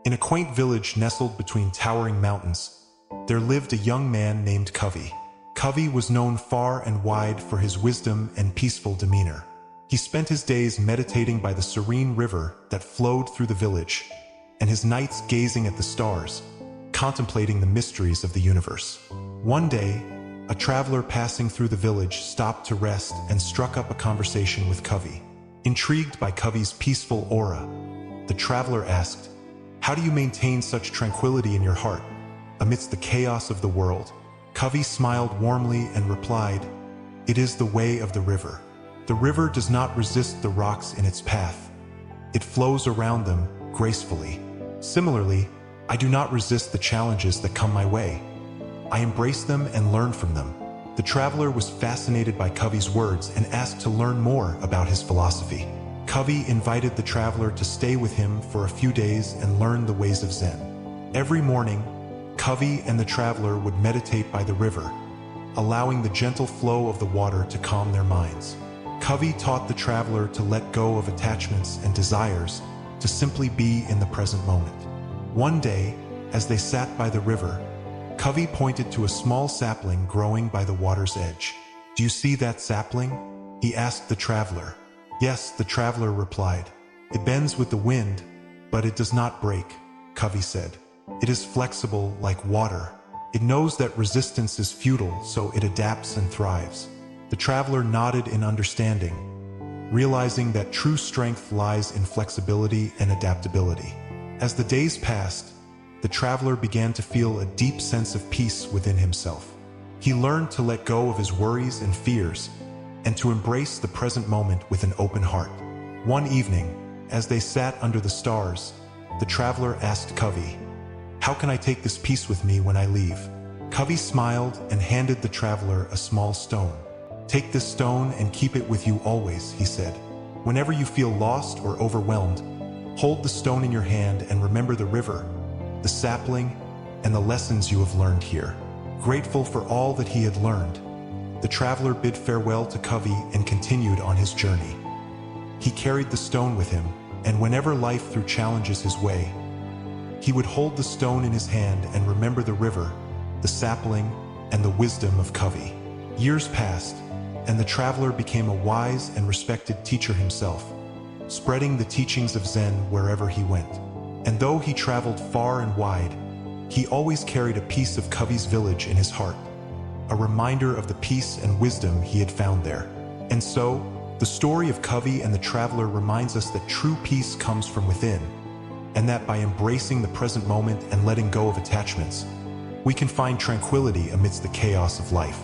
In a quaint village nestled between towering mountains, there lived a young man named Kavi. Kavi was known far and wide for his wisdom and peaceful demeanor. He spent his days meditating by the serene river that flowed through the village, and his nights gazing at the stars, contemplating the mysteries of the universe. One day, a traveler passing through the village stopped to rest and struck up a conversation with Kavi. Intrigued by Kavi's peaceful aura, the traveler asked, "How do you maintain such tranquility in your heart amidst the chaos of the world?" Kavi smiled warmly and replied, "It is the way of the river. The river does not resist the rocks in its path. It flows around them gracefully. Similarly, I do not resist the challenges that come my way. I embrace them and learn from them." The traveler was fascinated by Kavi's words and asked to learn more about his philosophy. Kavi invited the traveler to stay with him for a few days and learn the ways of Zen. Every morning, Kavi and the traveler would meditate by the river, allowing the gentle flow of the water to calm their minds. Kavi taught the traveler to let go of attachments and desires, to simply be in the present moment. One day, as they sat by the river, Kavi pointed to a small sapling growing by the water's edge. "Do you see that sapling?" he asked the traveler. "Yes," the traveler replied. "It bends with the wind, but it does not break," Kavi said. "It is flexible like water. It knows that resistance is futile, so it adapts and thrives." The traveler nodded in understanding, realizing that true strength lies in flexibility and adaptability. As the days passed, the traveler began to feel a deep sense of peace within himself. He learned to let go of his worries and fears, and to embrace the present moment with an open heart. One evening, as they sat under the stars, the traveler asked Kavi, "How can I take this peace with me when I leave?" Kavi smiled and handed the traveler a small stone. "Take this stone and keep it with you always," he said. "Whenever you feel lost or overwhelmed, hold the stone in your hand and remember the river, the sapling, and the lessons you have learned here." Grateful for all that he had learned, the traveler bid farewell to Kavi and continued on his journey. He carried the stone with him, and whenever life threw challenges his way, he would hold the stone in his hand and remember the river, the sapling, and the wisdom of Kavi. Years passed, and the traveler became a wise and respected teacher himself, spreading the teachings of Zen wherever he went. And though he traveled far and wide, he always carried a piece of Kavi's village in his heart, a reminder of the peace and wisdom he had found there. And so, the story of Kavi and the traveler reminds us that true peace comes from within, and that by embracing the present moment and letting go of attachments, we can find tranquility amidst the chaos of life.